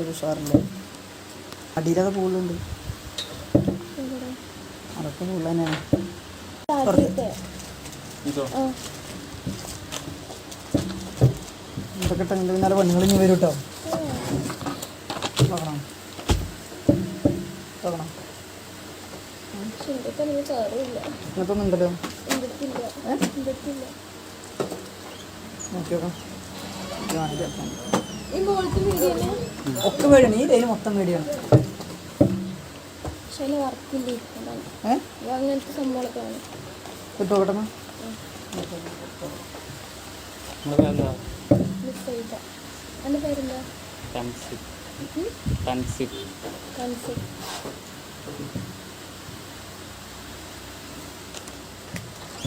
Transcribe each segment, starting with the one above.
ഒരു ഉഷാറില്ല. അടിയിലൊക്കെ പൂളുണ്ട്, അതൊക്കെ പൂള് തന്നെയാണ്. ഇതൊക്കെ ഇട്ടെങ്കിൽ പിന്നാലെ പെണ്ണുങ്ങൾ ഇനി വരും കേട്ടോ. നോക്കണം നോക്കണം ഇങ്ങനത്തൊന്നും ഉണ്ടല്ലോ. നോക്കി നോക്കാം. ഒക്കെ വേടിയാണ്, ഈ ലൈന് മൊത്തം വേടിയാണ്. കിട്ടോ കേട്ടോ.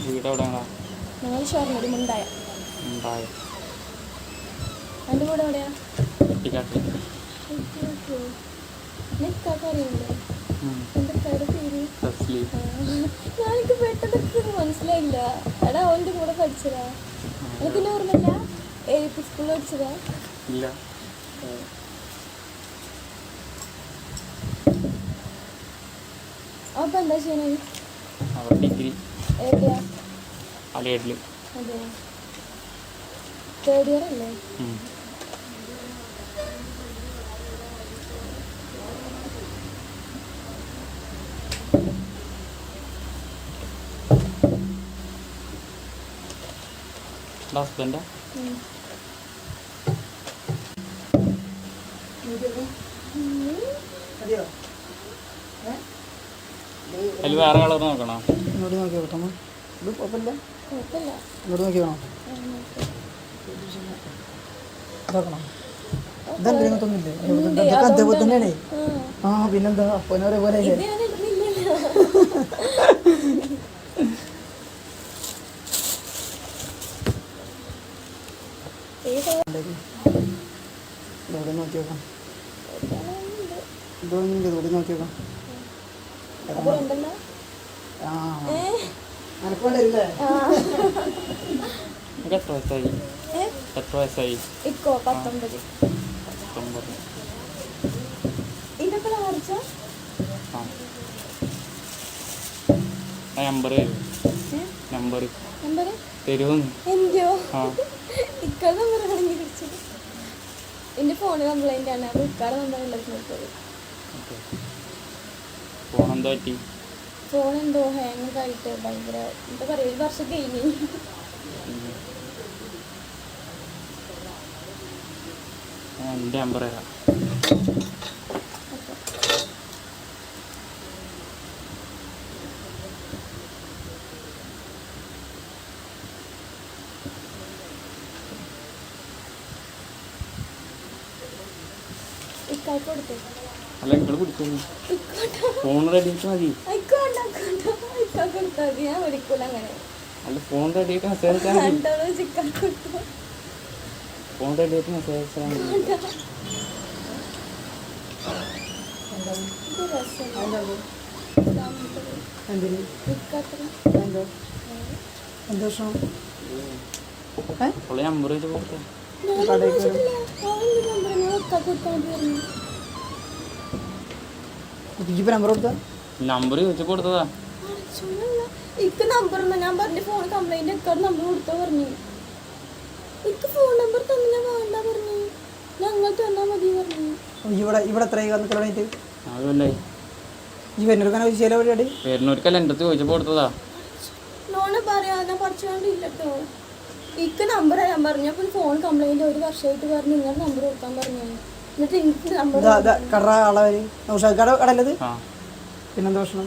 വീട് എവിടെയാണോ? ഞങ്ങൾ ഷൊർണൂർ മുണ്ടായ. എൻ്റെ വീട് എവിടെയാ? കുട്ടിക്കാട്ടിൽ. ഞാനെനിക്ക് പെട്ടെന്ന് മനസ്സിലായില്ല. എടാ അവൻ്റെ കൂടെ പഠിച്ചതാ, എനിക്കിന്നെ ഓർമ്മയില്ല. ഏത് സ്കൂളിൽ പഠിച്ചതാ? ഇല്ല. അപ്പം എന്താ ചെയ്യണേ? ഡിഗ്രി. എവിടെയാ? അലയഡിൽ. അതെ, തേർഡ് ഇയർ അല്ലേ? ഹസ്ബൻഡാ? അതിൽ വേറെ കളർ നോക്കണോ? ഇങ്ങോട്ട് നോക്കി നോക്കട്ടോ. ഇത് കുഴപ്പമില്ല, ഇങ്ങോട്ട് നോക്കി വേണോ? ഇതാക്കണോ? ഇതല്ലേ ഇങ്ങനത്തൊന്നുമില്ലേ? ഇതൊക്കെ അതേപോലെ തന്നെയാണേ. ആ പിന്നെന്താ അപ്പനെ ഒരേപോലെ ഇതോടെ നോക്കി നോക്കാം. ഇതൊന്നും ഇതോടെ നോക്കി നോക്കാം. എത്ര വയസ്സായി? എത്ര വയസ്സായി? ഇക്കോ 19. ഇതൊക്കെ ലാർജാ? നമ്പർ തരുമോന്ന്? എൻ്റെയോ? ഇക്കാ നമ്പർ ആണെങ്കിൽ വിളിച്ചു. എൻ്റെ ഫോണ് കംപ്ലൈൻ്റ് ആണ്, അപ്പോൾ ഇക്കാടെ നമ്പർ ഉള്ളത് നോക്കിയത്. ഫോൺ എന്താ പറ്റി? ഫോൺ എന്തോ ഹാങ് ആയിട്ട് ഭയങ്കര എന്താ പറയുക, 1 വർഷം കഴിഞ്ഞു. എൻ്റെ നമ്പർ തരാം. ഇക്കാക്ക് കൊടുത്തു. അല്ല നിങ്ങൾ പിടിച്ചോളൂ, ഫോൺ റെഡി ആയിട്ട് മതി. ഇക്കാക്ക് കൊടുത്താൽ മതി, ഞാൻ വിളിക്കൂല അങ്ങനെ. അല്ല ഫോൺ റെഡി ആയിട്ട് മെസ്സേജ് അയച്ചാൽ മതി. ഫോൺ റെഡി ആയിട്ട് മെസ്സേജ് അയച്ചാൽ മതി. നമ്പർ വെച്ച് കൊടുത്തേ. നമ്പർ ചോദിച്ചു കൊടുത്തതാ. ഇക്ക് നമ്പർ ഞാൻ പറഞ്ഞ ഫോൺ കംപ്ലൈന്റ് ഒക്കെ നമ്പർ കൊടുത്താ പറഞ്ഞു. ഇക്ക് ഫോൺ നമ്പർ തന്നെ വേണ്ട പറഞ്ഞു, ഞങ്ങൾ തന്നാ മതി പറഞ്ഞു. ഇവിടെ എത്ര വരുന്നവർക്കല്ല എൻ്റെ അടുത്ത് ചോദിച്ചപ്പോൾ കൊടുത്തതാ. ലോണ് പറയാതെ പഠിച്ചുകൊണ്ടില്ലട്ടോ. ഇക്ക് നമ്പർ ഞാൻ പറഞ്ഞു. അപ്പം ഫോൺ കംപ്ലൈന്റ് 1 വർഷമായിട്ട് പറഞ്ഞു നിങ്ങൾ നമ്പർ കൊടുക്കാൻ പറഞ്ഞു. എന്നിട്ട് എനിക്ക് നമ്പർ പിന്നെന്താ പ്രശ്നം?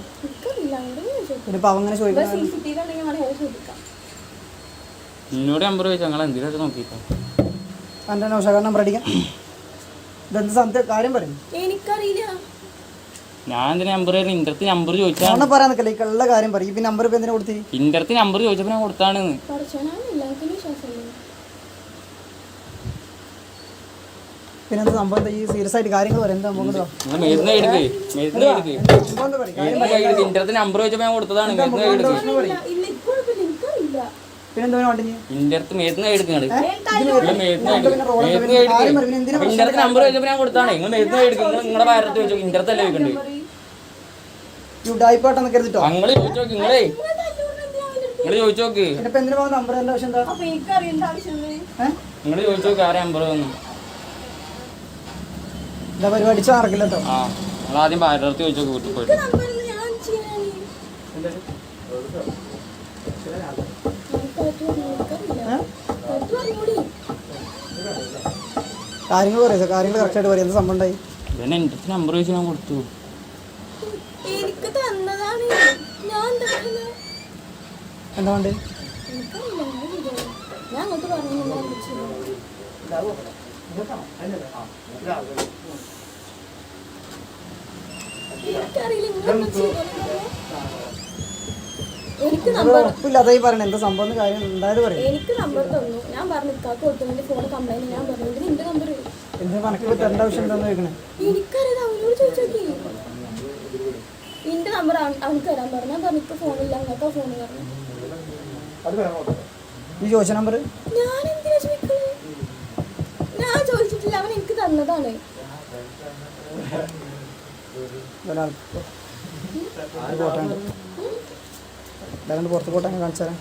എന്നോട് നമ്പർ ചോദിച്ചാൽ ഞങ്ങൾ എന്തിനൊക്കെ നോക്കിയിട്ടോ. എൻ്റെ നൗഷാദ് നമ്പർ അടിക്കാം. ഇതെന്ത് കാര്യം പറയും? എനിക്കറിയില്ല. ഞാൻ എന്തിനാ നമ്പർ ഇൻ്റെ അടുത്ത് നമ്പർ ചോദിച്ചാൽ പറയാൻ നിൽക്കല്ലേ, ഈ കള്ള കാര്യം പറയും. ഈ നമ്പർ ഇപ്പം എന്തിനാ കൊടുത്തി? ഇൻ്റെ അടുത്ത് നമ്പർ ചോദിച്ചപ്പോൾ ഞാൻ കൊടുത്താണ്. പിന്നെന്താ സംഭവം? ഈ സീരിയസ് ആയിട്ട് കാര്യങ്ങൾ പറയാം. എന്താ സംഭവം? ഇൻ്റെ അടുത്ത് നമ്പർ ചോദിച്ചപ്പോൾ ഞാൻ കൊടുത്തതാണ്. പിന്നെ എന്താ വേണ്ടി ഇന്റെ അടുത്ത് മേത്തുന്ന എടുക്കണത് എന്തിനാ ഇന്റെ അടുത്ത് നമ്പർ ചോദിച്ചപ്പോൾ ഞാൻ കൊടുത്താണ്. നിങ്ങൾ മേത്തുന്ന എടുക്കും. നിങ്ങളുടെ വയറത്ത് ചോദിച്ചോ. ഇന്റെ അടുത്തല്ലേ ചോദിക്കണ്ടേ? യുഡായിപ്പാട്ടെന്ന് കരുതിട്ടോ. നിങ്ങൾ ചോദിച്ചു നോക്ക്. നിങ്ങൾ ചോദിച്ചു നോക്ക്. ഇപ്പൊ എന്തിനാ പോകുന്ന നമ്പർ എന്താ ആവശ്യം? എന്താ നിങ്ങൾ ചോദിച്ചു നോക്ക് ആരെ നമ്പർ വന്നു. എന്താ പരിപാടി നടക്കില്ല കേട്ടോ. ആ നിങ്ങൾ ആദ്യം വയറത്ത് ചോദിച്ചു നോക്ക്. വീട്ടിൽ പോയിട്ട് കാര്യങ്ങൾ പറയാ, കാര്യങ്ങൾ കറക്റ്റായിട്ട് പറയാം. എന്താ സംഭവം ഉണ്ടായി? പിന്നെ എൻ്റെ അടുത്ത് നമ്പർ ചോദിച്ചു ഞാൻ കൊടുത്തു. എനിക്ക് തന്നതാണ്. ഞാൻ എന്താ വേണ്ടത്? ഞാൻ അങ്ങോട്ട് പറഞ്ഞില്ല. എനിക്ക് നമ്പർ ഉറപ്പില്ലാതായി പറയണേ. എന്താ സംഭവം കാര്യം ഉണ്ടായത് പറയാം. എനിക്ക് നമ്പർ തന്നു. ഞാൻ പറഞ്ഞു ഇക്കാക്ക് കൊടുത്തു ഫോൺ കംപ്ലൈന്റ്. ഞാൻ പറഞ്ഞു ഇതിന് എന്റെ നമ്പർ എന്തിനാ കണക്കിൽ തരേണ്ട ആവശ്യം എന്താന്ന് ചോദിക്കണേ? എനിക്കറിയാം. അവനോട് ചോദിച്ചോക്കി എന്റെ നമ്പർ അവനക്ക് തരാൻ പറഞ്ഞു. ഞാൻ പറഞ്ഞു ഇപ്പൊ ഫോണില്ല, അങ്ങനത്തെ ഫോൺ പറഞ്ഞു. ഈ ചോദിച്ച നമ്പർ ഞാൻ എന്തിനാ ചോദിക്കുന്നത്? ഞാൻ ചോദിച്ചിട്ടില്ല. അവൻ എനിക്ക് തന്നതാണ്. പുറത്ത് പോട്ടെ കാണിച്ചു തരാം.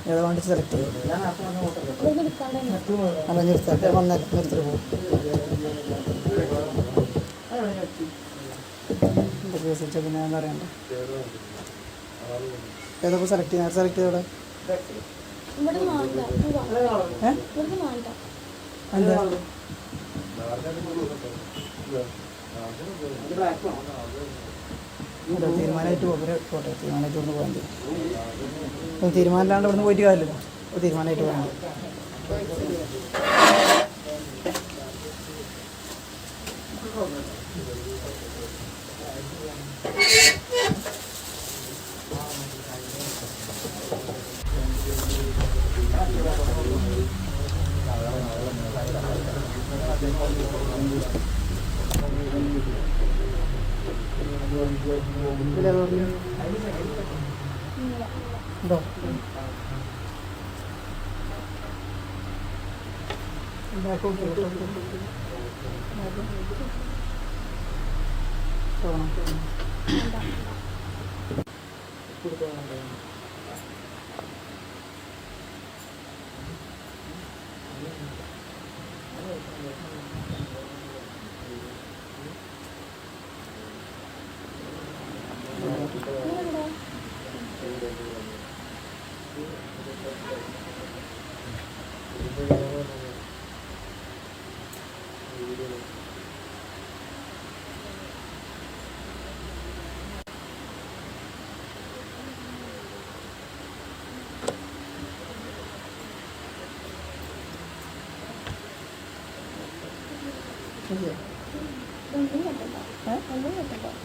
ഏതാ വേണ്ടി സെലക്ട് ചെയ്യും. അല്ല നിർത്താം. വന്നേക്കാം. നിർത്തിട്ട് പോകും. പിന്നെ എന്താ പറയണ്ടേ? ഏതൊക്കെ സെലക്ട് ചെയ്യാം. സെലക്ട് ചെയ്തോടെ ഇവിടെ വേണ്ട. ഇവിടെ വേണ്ട. എന്താ തീരുമാനമായിട്ട് പോട്ടെ. തീരുമാനമായിട്ട് ഇവിടുന്ന് പോകാൻ മതി. തീരുമാനമില്ലാണ്ട് ഇവിടുന്ന് പോയിട്ട് കാര്യമില്ലല്ലോ. തീരുമാനമായിട്ട് പോകാൻ മതി. ഉണ്ടോ?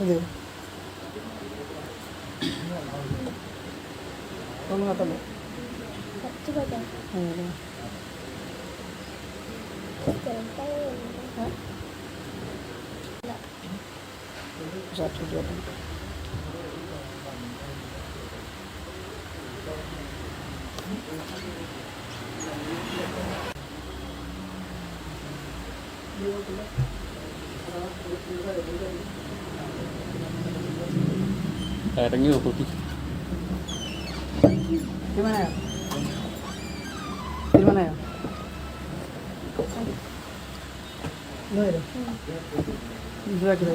ഇത് ഒന്ന് കേട്ടല്ലോ. ഇറങ്ങി കുട്ടി തീരുമാനമായോ? തീരുമാനമായോ?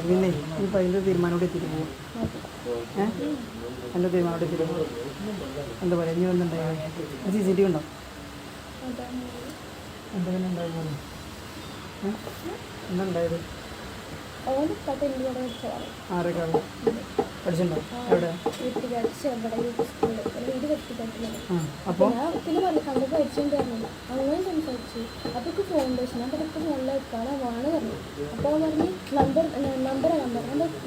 പിന്നെ ഇപ്പം അതിൻ്റെ തീരുമാനോടെ എത്തിയിട്ട് പോകും. എൻ്റെ തീരുമാനോടെ എത്തിയിട്ട് പോകും. എന്താ പറയുക? ഇനി വന്നിട്ടുണ്ടായി CCTV ഉണ്ടോ? എന്തെങ്കിലും ഉണ്ടായിരുന്നു? എന്താ ഉണ്ടായത്? ആരൊക്കെയാണ് പഠിച്ചിട്ടുണ്ടോ? എവിടെ? അപ്പോൾ പിന്നെ പറഞ്ഞു കണ്ട് പഠിച്ചിട്ടുണ്ടായിരുന്നു. അങ്ങനെ സംസാരിച്ചു. അതൊക്കെ ഫൗണ്ടേഷൻ അതൊക്കെ നല്ല എക്കാളെ വാണ് പറഞ്ഞു. അപ്പോൾ പറഞ്ഞ് നമ്പർ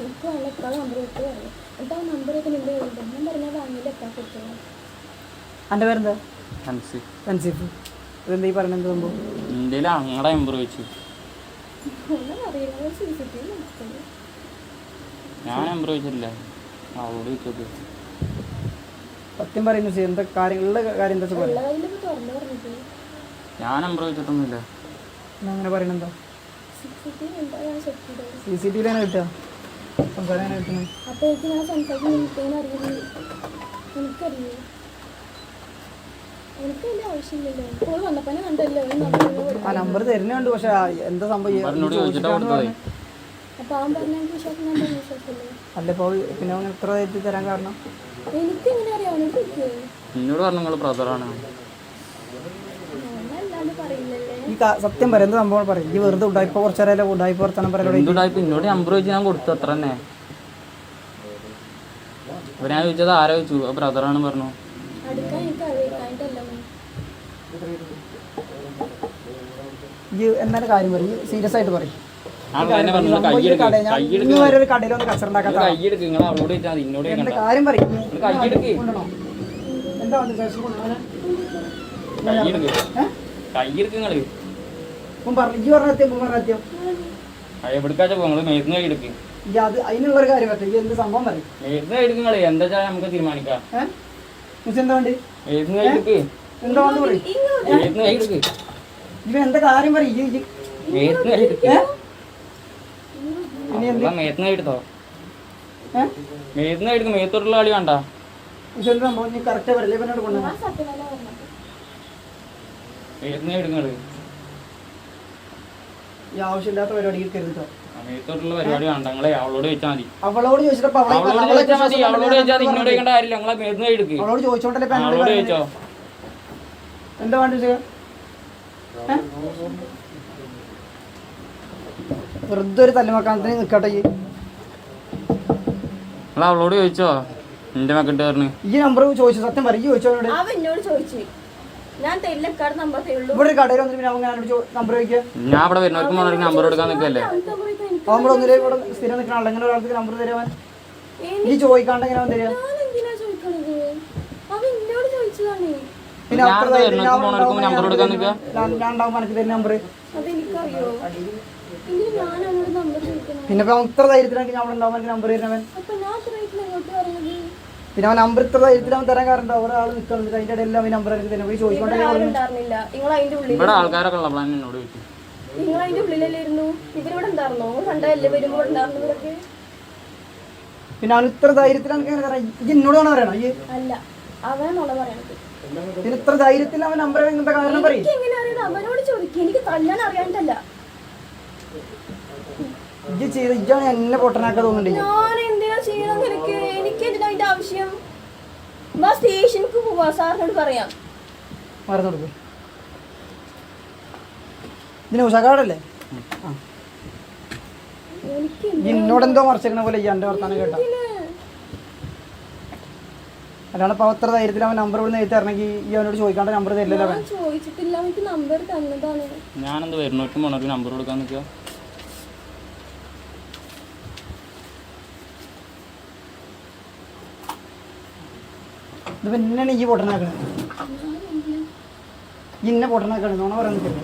ഇപ്പോൾ നല്ല എക്കാളെ നമ്പർ കിട്ടി പറഞ്ഞു. എന്നിട്ട് ആ നമ്പറൊക്കെ നിന്റെ എഴുതും. ഞാൻ പറഞ്ഞാൽ വാങ്ങിയില്ല എത്താൻ കൊടുത്തു. എൻ്റെ പേരെന്താ? അൻസിഫ്. ഇതെന്താ ഈ പറയുന്നത്? എന്ത് സംഭവം? ഇന്ത്യയിൽ അങ്ങടെ നമ്പർ വെച്ചു. ഒന്നും അറിയില്ല. CCTV ഞാൻ നമ്പർ വെച്ചിട്ടില്ല. അവളോട് ചോദിച്ചോക്ക്. സത്യം പറയുന്നു എന്താ കാര്യങ്ങളുടെ കാര്യം എന്താ ഉള്ള പറയാം കയ്യിലിപ്പോൾ തുറന്നു പറഞ്ഞിട്ട് ഞാൻ നമ്പർ വെച്ചിട്ടൊന്നുമില്ല. അങ്ങനെ പറയണെന്താ CCTV എന്താ ഞാൻ ചെക്ക് ചെയ്തത്. CCTV കിട്ടുക സംസാരം എങ്ങനെ കിട്ടുന്നത്? അപ്പോൾ എനിക്ക് ഞാൻ സംസാരിക്കുന്ന എനിക്കറിയില്ല. എനിക്കറിയോ എനിക്ക് വലിയ ആവശ്യമില്ലല്ലോ. ഇപ്പോൾ വന്നപ്പോൾ കണ്ടല്ലോ ആ നമ്പർ തരുന്നുണ്ട്. പക്ഷെ എന്താ സംഭവം എന്നോട് ചോദിച്ചിട്ടാ കൊടുത്തത്. അപ്പോൾ അവൻ പറഞ്ഞ എനിക്ക് വിശ്വാസം ഞാൻ പറഞ്ഞ വിശ്വാസമല്ലേ. അല്ല ഇപ്പോൾ പിന്നെ അവൻ എത്ര എത്തി തരാൻ കാരണം എനിക്ക് എങ്ങനെ അറിയാം എനിക്ക് എന്നോട് പറഞ്ഞു നിങ്ങൾ ബ്രദറാണ്. ഞാനല്ലാണ്ട് പറയില്ലല്ലേ. ഈ സത്യം പറയാം എന്താ സംഭവം പറയും. ഈ വെറുതെ ഉടായിപ്പോൾ കുറച്ച് നേരം ഉടായിപ്പോൾ വർത്തമാനം പറയലോടെ എന്തുണ്ടായിപ്പോ എന്നോട് നമ്പർ വെച്ച് ഞാൻ കൊടുത്തു അത്ര തന്നെ. അപ്പൊ ഞാൻ ചോദിച്ചത് ആരാ ചോദിച്ചു, ബ്രദറാണ് പറഞ്ഞു. അടുക്കാൻ എനിക്ക് അറിയിക്കായിട്ടല്ല. ഈ എന്തായാലും കാര്യം പറയും സീരിയസ് ആയിട്ട് പറയും. ഒരു കടയിലൊന്ന് കച്ചറുണ്ടാക്കാത്ത കൈയെടുക്ക്, നിങ്ങൾ അവളോട് ചോദിച്ചാൽ മതി, എന്നോട് എന്റെ കാര്യം പറയും. കൈയെടുക്ക്, എന്താ വന്നത് ശേഷം കൊണ്ടുപോകാൻ? കൈയെടുക്ക്, കൈയെടുക്ക് നിങ്ങള്. ഈ പറഞ്ഞ സത്യം എവിടേക്കാച്ചാ നിങ്ങൾ മരുന്ന് കൈയെടുക്ക്. ഈ അത് അതിനുള്ളൊരു കാര്യം പറ്റും. ഈ എന്ത് സംഭവം പറയും. മരുന്ന് കൈയെടുക്ക് നിങ്ങള്. എന്താ വെച്ചാൽ നമുക്ക് തീരുമാനിക്കാം. എന്താ വേണ്ടി മരുന്ന് കൈയെടുക്ക്, എന്താ വേണ്ടി പറയും. മരുന്ന് കൈയെടുക്ക്, ഇവ എന്താ കാര്യം പറയും. മരുന്ന് കൈയെടുക്ക്. ഇനി എന്ത് മരുന്ന് കൈയെടുത്തോ, മരുന്ന് കൈയെടുക്ക്. മേത്തോട്ടുള്ള കളി വേണ്ട. എന്ത് സംഭവം നീ കറക്റ്റ് പറയില്ലേ ഇവനോട് കൊണ്ടുപോകാൻ. ഞാൻ സത്യം തന്നെ പറഞ്ഞത്. മരുന്ന് കൈയെടുങ്ങള്. ഈ ആവശ്യമില്ലാത്ത പരിപാടിക്ക് കരുതോ. മേത്തോട്ടുള്ള പരിപാടി വേണ്ട. നിങ്ങളെ അവളോട് ചോദിച്ചാൽ മതി. അവളോട് ചോദിച്ചിട്ടപ്പോ അവളോട് ചോദിച്ചാൽ മതി. അവളോട് ചോദിച്ചാൽ ഇന്നോട് ചോദിക്കേണ്ട കാര്യമില്ല. നിങ്ങളെ മരുന്ന് കൈയെടുക്ക്. അവളോട് ചോദിച്ചോണ്ടല്ലേ ഇപ്പൊ അവളോട് ചോദിച്ചോ. എന്താ വേണ്ടത്? വെറുതെ ഒരു തല്ലുമക്കാണത്തിന് നിൽക്കട്ടെ. നിങ്ങൾ അവളോട് ചോദിച്ചോ എന്റെ മക്കട്ട് പറഞ്ഞു. ഈ നമ്പർ ചോദിച്ചു സത്യം പറയും. ചോദിച്ചോ അവൻ എന്നോട് ചോദിച്ചു. ഞാൻ തെല്ലക്കാട് നമ്പർ തരുള്ളൂ. ഇവിടെ ഒരു കടയിൽ വന്നിട്ട് പിന്നെ അവൻ നമ്പർ ചോദിക്കുക. ഞാൻ ഇവിടെ വരുന്നവർക്ക് മുന്നോട്ട് നമ്പർ കൊടുക്കാൻ നിൽക്കല്ലേ. അവൻ ഒന്നിലെ ഇവിടെ സ്ഥിരം നിൽക്കണ ആൾ എങ്ങനെ ഒരാൾക്ക് നമ്പർ തരുവാൻ ഈ ചോദിക്കാണ്ട് എങ്ങനെ അവൻ തരിക? ഞാൻ എന്തിനാ ചോദിക്കണത്? അവൻ എന്നോട് ചോദിച്ചതാണ്. പിന്നെ ഞാൻ നമ്പർ കൊടുക്കാൻ നിൽക്കുക. ഞാൻ ഉണ്ടാവും എനിക്ക് തരുന്ന നമ്പർ. അതെനിക്കറിയോ. എങ്കിലും ഞാൻ അവനോട് നമ്പർ ചോദിക്കണം. പിന്നെ ഇപ്പൊ അവൻ ഇത്ര ധൈര്യത്തിലാണെങ്കിൽ ഞാൻ അവിടെ ഉണ്ടാവും എനിക്ക് നമ്പർ തരുന്നവൻ. അപ്പൊ ഞാൻ അത്ര വീട്ടിൽ എങ്ങോട്ട് പറയുന്നത്? പിന്നെ അവൻ നമ്പർ ഇത്ര ധൈര്യത്തിൽ അവൻ തരാൻ കാരണം ഒരാൾ നിൽക്കുന്നുണ്ട്. അതിന്റെ ഇടയിൽ അവൻ നമ്പർ എനിക്ക് തരുന്നത് ഈ ചോദിച്ചോണ്ടേ ഉണ്ടായിരുന്നില്ല. നിങ്ങൾ അതിന്റെ ഉള്ളിൽ ഇവിടെ ആൾക്കാരൊക്കെ ഉള്ള പ്ലാൻ എന്നോട് ചോദിച്ചു. നിങ്ങൾ അതിന്റെ ഉള്ളിലല്ലായിരുന്നു. ഇവരിവിടെ ഉണ്ടായിരുന്നോ? കണ്ടല്ലേ വരുമ്പോ ഉണ്ടായിരുന്നു ഇവരൊക്കെ. പിന്നെ അവൻ ഇത്ര ധൈര്യത്തിൽ എനിക്ക് എങ്ങനെ തരാം? ഈ എന്നോട് വേണം പറയണം. ഈ അല്ല അവനാണുള്ള പറയണത്. പിന്നെ ഇത്ര ധൈര്യത്തിൽ അവൻ നമ്പർ ഇങ്ങനത്തെ കാരണം പറയും. എനിക്ക് എങ്ങനെ അറിയാം? അവനോട് ചോദിക്കും. എനിക്ക് തല്ലാൻ അറിയാണ്ടല്ല. ഇത് ചെയ്ത് ഇജാണ് എന്നെ പൊട്ടനാക്കാൻ തോന്നുന്നുണ്ട്. ഞാൻ എന്തിനാ ചെയ്യണം? എനിക്ക് എന്തിനാ അതിന്റെ ആവശ്യം? വാ സ്റ്റേഷനിക്ക് പോവാ. സാറിനോട് പറയാം. മറന്നു കൊടുക്കും. ഇതിന് ഉഷാക്കാടല്ലേ? എനിക്ക് എന്നോടെന്തോ മറച്ചേക്കണ പോലെ ഈ എൻ്റെ വർത്താനം കേട്ടാ. അല്ലാണ്ട് ഇപ്പൊ അത്ര ധൈര്യത്തിൽ അവൻ നമ്പർ ഇവിടെ എഴുതി തരണമെങ്കിൽ ഈ അവനോട് ചോദിക്കാണ്ട് നമ്പർ തരില്ലല്ലോ അവൻ. ഞാൻ ചോദിച്ചിട്ടില്ല. എനിക്ക് നമ്പർ തന്നതാണ്. ഞാനെന്ത് വരുന്നവർക്ക് മുന്നോട്ട് നമ്പർ കൊടുക്കാൻ നിൽക്കുക. ഇത് പിന്നെയാണ് ഈ പൊട്ടനാക്കണത്. ഇന്നെ പൊട്ടനാക്കണത് നോണ പറയാൻ നിൽക്കരുത്.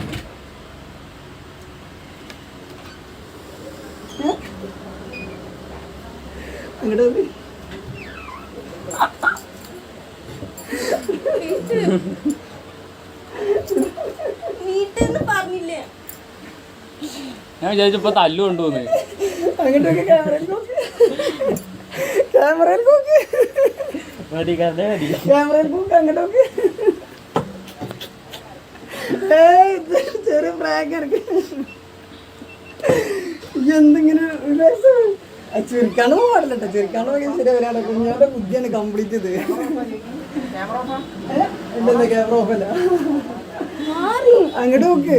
അങ്ങോട്ട് വീട്ടിൽ പറഞ്ഞില്ലേ? ഞാൻ വിചാരിച്ചപ്പോ തല്ലു കൊണ്ടുപോകുന്നേ. അങ്ങോട്ടൊക്കെ ക്യാമറയിൽ നോക്ക്. ക്യാമറയിൽ നോക്ക്. ക്യാമറയിൽ നോക്ക്. അങ്ങോട്ടൊക്കെ ചെറിയ പ്രാങ്ക് ഇറക്കി എന്തിങ്ങനെ ചുരുക്കാണ്ട് പാടില്ല കേട്ടോ. ചുരുക്കാണ്ട് പോയി ശരിയാവില്ല. കുഞ്ഞാന്റെ ബുദ്ധിയാണ് കംപ്ലീറ്റ് ചെയ്ത്. എന്താ ക്യാമറ ഓഫല്ല. അങ്ങോട്ട് നോക്ക്.